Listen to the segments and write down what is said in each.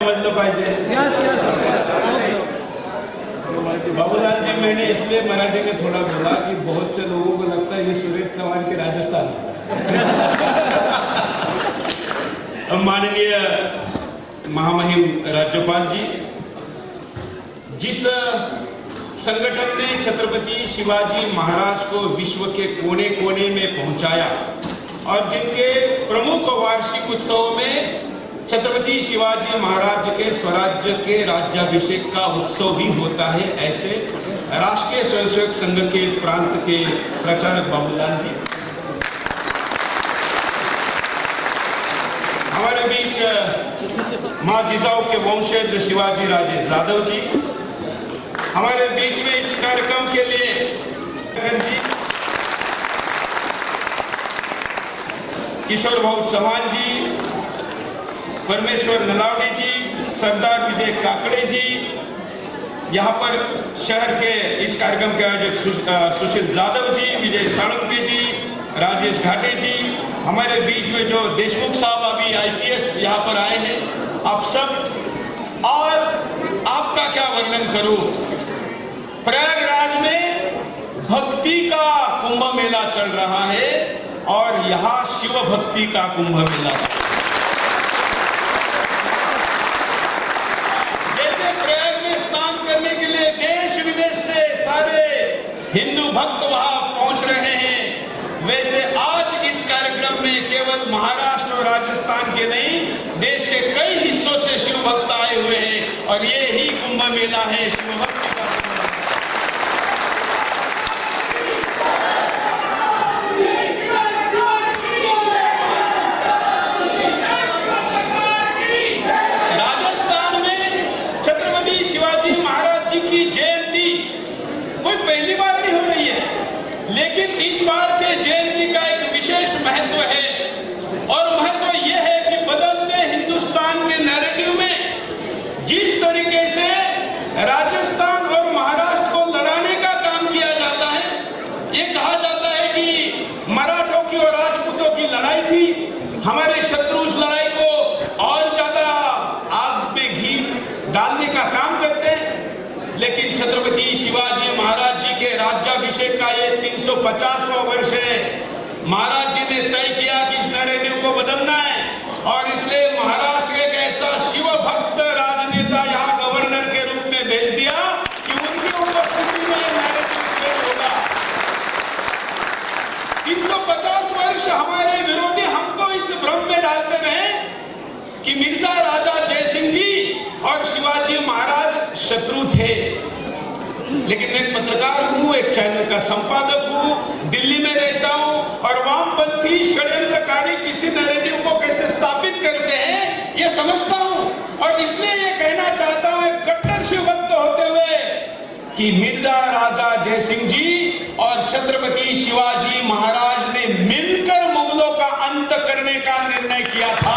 समझलं पाहिजे। बाबूलाल जी, मैंने इसलिए मराठी में थोड़ा बोला कि बहुत से लोगों को लगता है ये सुरेश चौहान के राजस्थान। माननीय महामहिम राज्यपाल जी, जिस संगठन ने छत्रपति शिवाजी महाराज को विश्व के कोने कोने में पहुंचाया और जिनके प्रमुख वार्षिक उत्सव में छत्रपति शिवाजी महाराज के स्वराज्य के राज्याभिषेक का उत्सव भी होता है, ऐसे राष्ट्रीय स्वयंसेवक संघ के प्रांत के प्रचारक बाबूलाल जी, हमारे बीच मां जिजाऊ के वंशज शिवाजी राजे जाधव जी, हमारे बीच में इस कार्यक्रम के लिए जी, किशोर भाऊ चौहान जी, परमेश्वर नलावड़ी जी, सरदार विजय काकड़े जी, यहाँ पर शहर के इस कार्यक्रम के आयोजक सुशील जाधव जी, विजय साळुंके जी, राजेश घाटे जी, हमारे बीच में जो देशमुख साहब अभी आईपीएस यहाँ पर आए हैं, आप सब, और आपका क्या वर्णन करूं, प्रयागराज में भक्ति का कुंभ मेला चल रहा है और यहाँ शिव भक्ति का कुंभ मेला। जैसे प्रयाग में स्नान करने के लिए देश विदेश से सारे हिंदू भक्त वहां पहुंच रहे हैं, वैसे आज इस कार्यक्रम में केवल महाराष्ट्र और राजस्थान के नहीं, देश के कई हिस्सों से शिव भक्त आए हुए हैं और ये ही कुंभ मेला है शिव भक्ति का। राजस्थान में छत्रपति शिवाजी महाराज जी की जयंती कोई पहली बार नहीं हो रही है, लेकिन इस बार के जयंती का एक विशेष महत्व है और महत्व यह है कि बदलते हिंदुस्तान के नैरेटिव में जिस तरीके से राजस्थान और महाराष्ट्र को लड़ाने का काम किया जाता है, ये कहा जाता है कि मराठों की और राजपूतों की लड़ाई थी, हमारे शत्रु उस लड़ाई को और ज्यादा आग में घी डालने का काम करते हैं, लेकिन छत्रपति शिवाजी महाराज जी के राज्याभिषेक का ये 350वां वर्ष है। महाराज जी ने तय किया कि इस नैरेटिव को बदलना है और इसलिए महाराष्ट्र के एक ऐसा शिव भक्त राजनेता यहाँ गवर्नर के रूप में भेज दिया कि उनकी उपस्थिति में यह नैरेटिव चेंज होगा। 350 वर्ष हमारे विरोधी हमको इस भ्रम में डालते रहे कि मिर्जा राजा जयसिंह जी और शिवाजी महाराज शत्रु थे, लेकिन मैं पत्रकार हूं, एक चैनल का संपादक हूं, दिल्ली में रहता हूं और वामपंथी षड्यंत्रकारी किसी नैरेटिव को कैसे स्थापित करते हैं ये समझता हूं और इसलिए ये कहना चाहता हूं एक कट्टर शिव भक्त होते हुए कि मिर्जा राजा जयसिंह जी और छत्रपति शिवाजी महाराज ने मिलकर मुगलों का अंत करने का निर्णय किया था।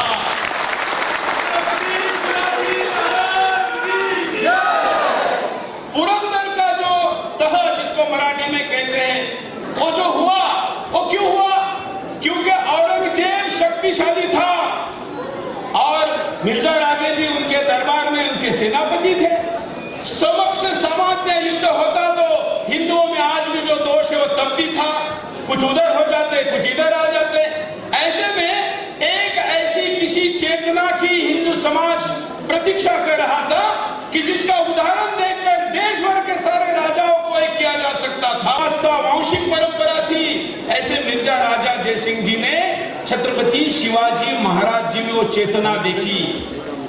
पुरंदर का जो तह जिसको मराठी में कहते हैं, वो जो हुआ वो क्यों हुआ? क्योंकि औरंगजेब शक्तिशाली था और मिर्जा राजे जी उनके दरबार में उनके सेनापति थे। समक्ष सामान्य युद्ध होता तो हिंदुओं में आज भी जो दोष है वो तब भी था, कुछ उधर हो जाते कुछ इधर आ जाते। ऐसे में एक ऐसी किसी चेतना की हिंदू समाज प्रतीक्षा कर रहा था कि जिसका उदाहरण देखकर देश भर के सारे राजाओं को एक किया जा सकता था। वांशिक परंपरा थी। ऐसे मिर्जा राजा जयसिंह जी ने छत्रपति शिवाजी महाराज जी में वो चेतना देखी।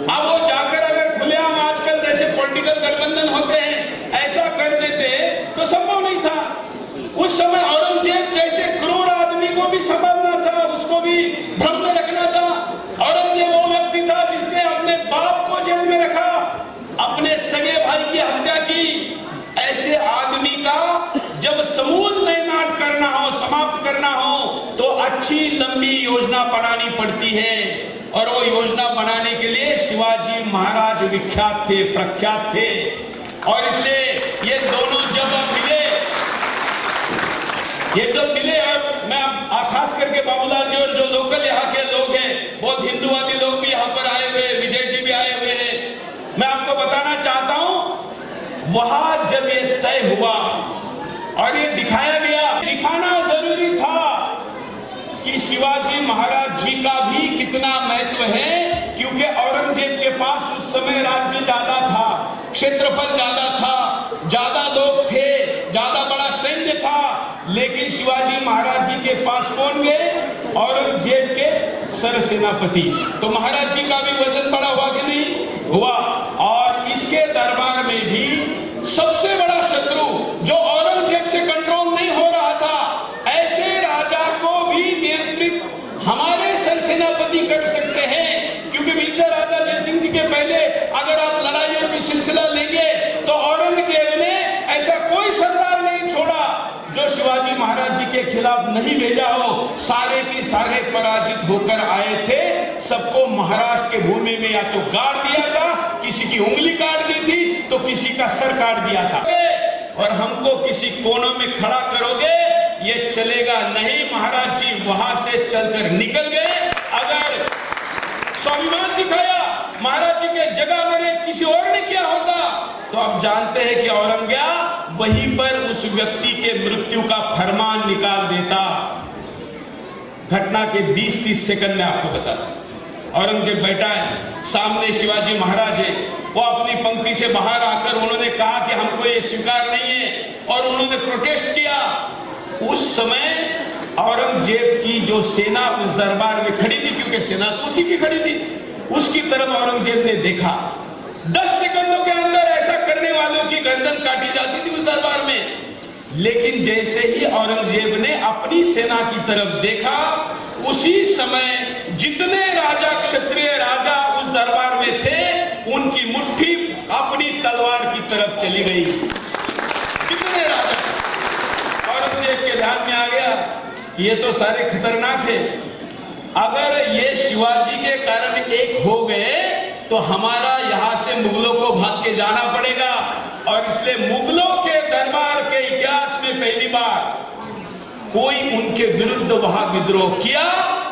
अब वो जाकर अगर खुलेआम आजकल जैसे पॉलिटिकल गठबंधन होते हैं ऐसा कर देते तो संभव नहीं था। उस समय औरंगजेब जैसे क्रूर आदमी को भी संभालना था, उसको भी भ्रम में रखना था। औरंगजेब वो व्यक्ति था जिसने अपने बाप को जेल में रखा, अपने सगे भाई की हत्या की। ऐसे आदमी का जब समूल नैनाट करना हो, समाप्त करना हो, तो अच्छी लंबी योजना बनानी पड़ती है और वो योजना बनाने के लिए शिवाजी महाराज विख्यात थे, प्रख्यात थे। और इसलिए ये दोनों जब मिले और मैं खास करके बाबूलाल जी और जो लोकल यहाँ के लोग हैं, बहुत हिंदुवादी लोग भी यहाँ पर आए हुए, विजय जी भी आए हुए हैं, मैं आपको बताना चाहता हूं, वहां जब ये तय हुआ और ये दिखाया गया, दिखाना जरूरी था कि शिवाजी महाराज जी का भी कितना महत्व है, क्योंकि औरंगजेब के पास उस समय राज्य ज्यादा था, क्षेत्रफल ज्यादा था, ज्यादा लोग थे, ज्यादा बड़ा सैन्य था, लेकिन शिवाजी महाराज जी के पास कौन गए? औरंगजेब के सरसेनापति। तो महाराज जी का भी वजन बड़ा हुआ कि नहीं हुआ? और इसके दरबार में भी सबसे बड़ा शत्रु जो औरंगजेब से कंट्रोल नहीं हो रहा था, ऐसे राजा को भी नियंत्रित हमारे सरसेनापति कर सकते हैं। क्योंकि मिर्जा राजा जय सिंह जी के पहले अगर आप लड़ाइयों की सिलसिला लेंगे तो औरंगजेब ने ऐसा कोई सरदार नहीं छोड़ा जो शिवाजी महाराज जी के खिलाफ नहीं भेजा हो। सारे के सारे पराजित होकर आए थे। सबको महाराष्ट्र के भूमि में या तो गाड़ दिया था, किसी की उंगली काट दी थी, तो किसी का सर काट दिया था। और हमको किसी कोनों में खड़ा करोगे, ये चलेगा नहीं। महाराज जी वहां से चलकर निकल गए। अगर स्वाभिमान दिखाया महाराज जी के जगह में किसी और ने किया होता तो आप जानते हैं कि औरंगजेब वहीं पर उस व्यक्ति के मृत्यु का फरमान निकाल देता। घटना के 20-30 सेकंड में आपको बताता। औरंगजेब बैठा है, सामने शिवाजी महाराज है। वो अपनी पंक्ति से बाहर आकर उन्होंने कहा कि हमको ये स्वीकार नहीं है, और उन्होंने प्रोटेस्ट किया। उस समय औरंगजेब की जो सेना उस दरबार में खड़ी थी, क्योंकि सेना तो उसी की खड़ी थी, उसकी तरफ औरंगजेब ने देखा। 10 सेकंडों के अंदर ऐसा करने वालों की गर्दन काटी जाती थी उस दरबार में। लेकिन जैसे ही औरंगजेब ने अपनी सेना की तरफ देखा, उसी समय जितने राजा, क्षत्रिय राजा उस दरबार में थे, उनकी मुट्ठी अपनी तलवार की तरफ चली गई। कितने राजा। औरंगजेब के ध्यान में आ गया ये तो सारे खतरनाक है। अगर ये शिवाजी के कारण एक हो गए तो हमारा यहां से मुगलों को भाग के जाना पड़ेगा। और इसलिए मुगलों के दरबार के इतिहास में पहली बार कोई उनके विरुद्ध वहां विद्रोह किया,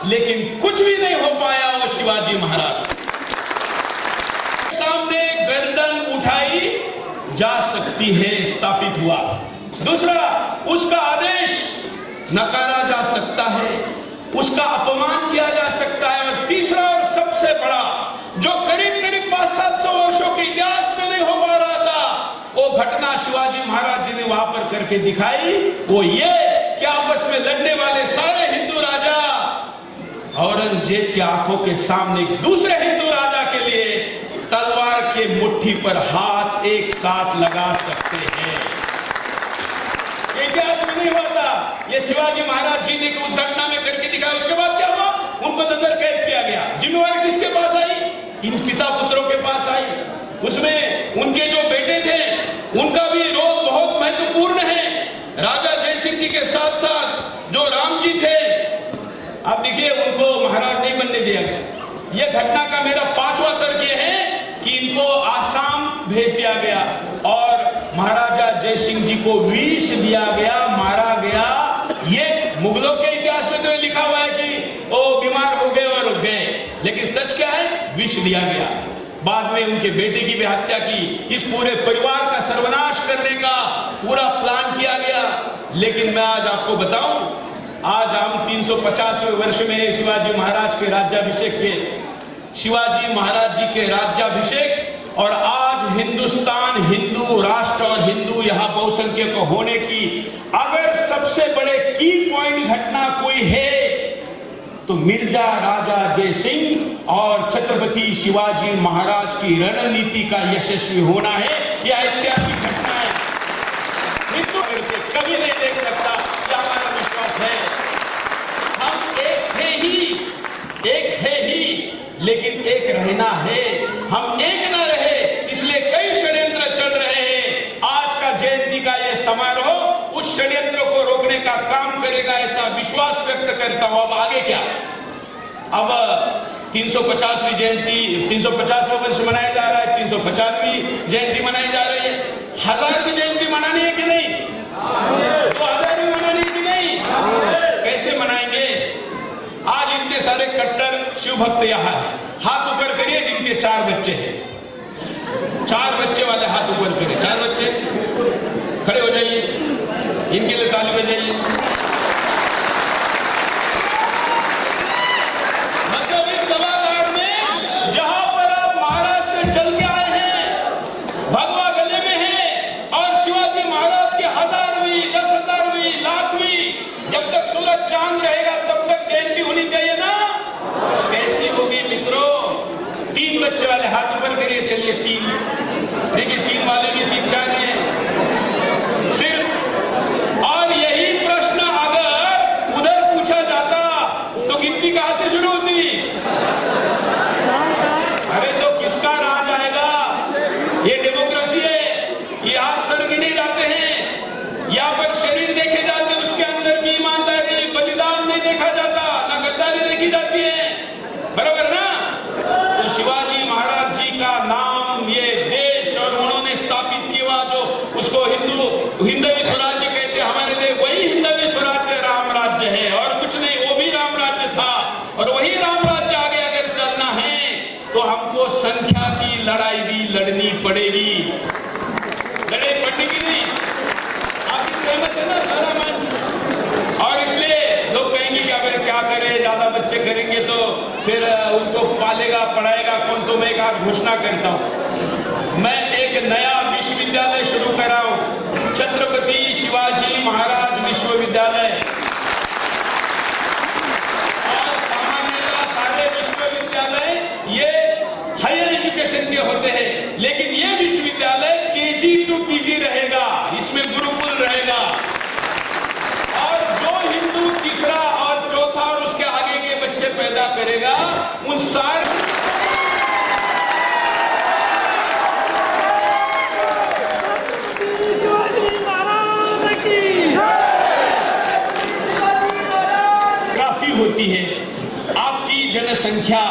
लेकिन कुछ भी नहीं हो पाया। वो शिवाजी महाराज सामने गर्दन उठाई जा सकती है, स्थापित हुआ। दूसरा, उसका आदेश नकारा जा सकता है, उसका अपमान किया जा सकता है। और तीसरा और सबसे बड़ा, जो करीब करीब 500-700 वर्षों के इतिहास में नहीं हो पा रहा था, वो घटना शिवाजी महाराज जी ने वहां पर करके दिखाई। वो ये कि आपस में लड़ने वाले सारे हिंदू राजा औरंगजेब की आंखों के सामने दूसरे हिंदू राजा के लिए तलवार के मुट्ठी पर हाथ एक साथ लगा सकते हैं। इतिहास में नहीं हुआ था। ये शिवाजी महाराज जी ने उस घटना में करके दिखाया। उसके बाद क्या हुआ? उनको नजर कैद किया गया। जिम्मेवारी किसके पास आई? इन पिता पुत्रों के पास आई। उसमें उनके जो बेटे थे, उनका भी रोल बहुत महत्वपूर्ण है। राजा जय सिंह जी के साथ साथ जो राम जी थे, आप देखिए, उनको महाराज नहीं बनने दिया गया। यह घटना का मेरा 5वां तर्क यह है कि इनको आसाम भेज दिया गया और महाराजा जय सिंह जी को विष दिया गया, मारा गया। ये मुगलों के इतिहास में तो लिखा हुआ है कि वो बीमार हो गए और गए, लेकिन सच क्या है? विष दिया गया। बाद में उनके बेटे की भी हत्या की। इस पूरे परिवार का सर्वनाश करने का पूरा प्लान किया गया। लेकिन मैं आज आपको बताऊं, आज हम 350वें वर्ष में शिवाजी महाराज के राज्याभिषेक के, शिवाजी महाराज जी के राज्याभिषेक, और आज हिंदुस्तान हिंदू राष्ट्र और हिंदू यहाँ बहुसंख्यक होने की अगर सबसे बड़े की पॉइंट घटना कोई है तो मिर्जा राजा जय सिंह और छत्रपति शिवाजी महाराज की रणनीति का यशस्वी होना है। यह ऐतिहासिक घटना है। हिंदू कभी नहीं देख सकता, यह हमारा विश्वास है। हम एक है ही, लेकिन एक रहना है। हम एक ना रहे, इसलिए कई षड्यंत्र चल रहे हैं। आज का जयंती का यह समारोह उस षड्यंत्र को रोकने का काम करेगा, ऐसा विश्वास व्यक्त करता हूं। अब आगे क्या? अब 350वीं जयंती, 350वां वर्ष मनाया जा रहा है, 350वीं जयंती मनाई जा रही है। 1000वीं जयंती मनानी है कि नहीं? 2000वीं मनानी है कि नहीं? कैसे मनाएंगे? आज इतने सारे कट्टर शिव भक्त यहाँ है, हाथ ऊपर करिए जिनके 4 बच्चे हैं। 4 बच्चे वाले हाथ ऊपर करें। 4 बच्चे खड़े हो जाइए, इनके लिए ताली बजाइए। मतलब इस सभागार में जहां पर आप महाराज से चल के आए हैं, भगवा गले में है, और शिवाजी महाराज की 1000वीं, 10,000वीं, लाखवीं, जब तक सूरज चांद रहेगा तब तक जयंती होनी चाहिए ना। कैसी होगी मित्रों? 3 बच्चे वाले हाथ ऊपर करिए। चलिए 3, देखिए 3 वाले भी 3-4 हैं सिर्फ। और यही प्रश्न अगर उधर पूछा जाता तो गिनती कहां से शुरू होती? अरे तो किसका राज आएगा? ये डेमोक्रेसी है, यहां सर गिने जाते हैं, यहाँ पर शरीर देखे जाते हैं, उसके अंदर की ईमानदारी, बलिदान नहीं देखा जाता, ना गद्दारी देखी जाती है, बराबर ना? तो शिवाजी महाराज जी का नाम ये देश और उन्होंने स्थापित किया जो उसको हिंदवी स्वराज्य कहते, हमारे लिए वही हिंदवी स्वराज्य राम राज्य है और कुछ नहीं, वो भी राम राज्य था और वही राम राज्य आगे अगर चलना है तो हमको संख्या की लड़ाई भी लड़नी पड़ेगी। लड़ाई पड़ने की नहीं, आप सहमत है ना सारा मन? और इसलिए लोग कहेंगे कि अगर क्या करें, ज्यादा बच्चे करेंगे तो फिर उनको पालेगा पढ़ाएगा कौन? तो मैं एक आध घोषणा करता हूं, मैं एक नया विश्वविद्यालय शुरू कर रहा हूं, छत्रपति शिवाजी महाराज विश्वविद्यालय। और सामान्यतः सारे विश्वविद्यालय ये हायर एजुकेशन के होते हैं, लेकिन ये विश्वविद्यालय KG to PG रहेगा, इसमें गुरुकुल रहेगा। और जो हिंदू तीसरा और चौथा और उसके आगे के बच्चे पैदा करेगा, उन सारे काफी होती है आपकी जनसंख्या,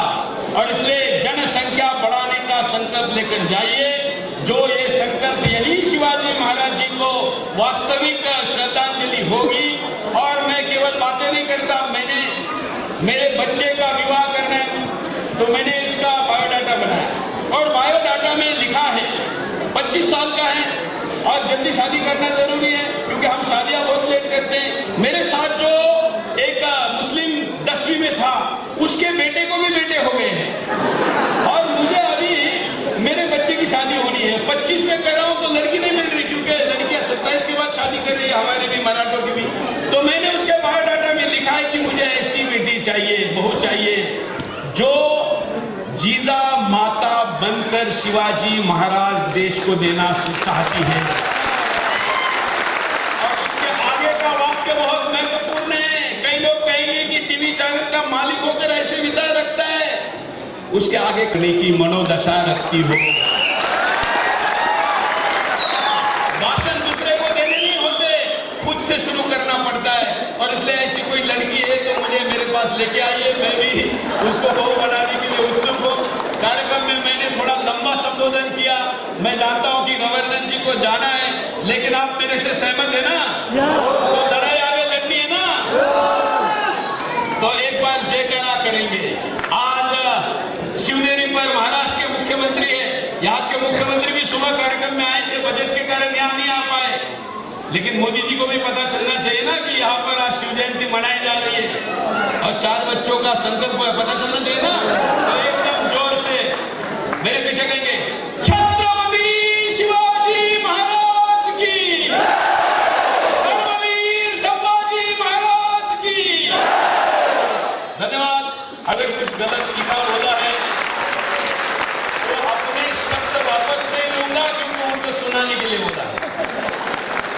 और इसलिए जनसंख्या बढ़ाने का संकल्प लेकर जाइए। जो ये संकल्प, यही शिवाजी महाराज जी को वास्तविक श्रद्धांजलि होगी। और मैं केवल बातें नहीं करता, मैंने मेरे बच्चे का विवाह करना है तो मैंने इसका बायोडाटा बनाया और बायोडाटा में लिखा है 25 साल का है और जल्दी शादी करना जरूरी है, क्योंकि हम शादियां बहुत लेट करते हैं। मेरे साथ जो एक मुस्लिम 10वीं में था, उसके बेटे को भी बेटे हो गए हैं और मुझे अभी मेरे बच्चे की शादी होनी है। 25 में कर रहा हूं तो लड़की नहीं मिल रही, क्योंकि लड़कियां 27 के बाद शादी कर रही है, हमारे भी मराठों की भी। तो मैंने उसके बायोडाटा में लिखा है कि मुझे ऐसी बेटी चाहिए, बहू चाहिए जो जीजा माता बनकर शिवाजी महाराज देश को देना चाहती है। और उसके आगे का वाक्य बहुत महत्वपूर्ण है। कई लोग कहेंगे कि टीवी चैनल का मालिक होकर ऐसे विचार रखता है, उसके आगे करने की मनोदशा रखती हो। भाषण दूसरे को देने नहीं होते, खुद से शुरू करना पड़ता है। और इसलिए ऐसी कोई लड़की है तो मुझे मेरे पास लेके आइए, मैं भी उसको बहू बनाने के लिए उत्सुक हूँ। कार्यक्रम में मैंने थोड़ा लंबा संबोधन किया, मैं जानता हूँ कि गवर्नर जी को जाना है, लेकिन आप मेरे से सहमत है ना? तो लड़ाई आगे लड़नी है ना? तो एक बार जय कहना करेंगे। आज शिवनेरी पर महाराष्ट्र के मुख्यमंत्री है, यहाँ के मुख्यमंत्री भी सुबह कार्यक्रम में आए थे, बजट के कारण यहाँ नहीं आ पाए, लेकिन मोदी जी को भी पता चलना चाहिए ना कि यहाँ पर आज शिव जयंती मनाई जा रही है और 4 बच्चों का संकल्प है, पता चलना चाहिए ना? तो एकदम जोर से मेरे पीछे कहेंगे, छत्रपति शिवाजी महाराज की, धर्मवीर संभाजी महाराज की। धन्यवाद। अगर कुछ गलत लिखा बोला है तो अपने शब्द वापस नहीं लूंगा, क्योंकि उनको सुनाने के लिए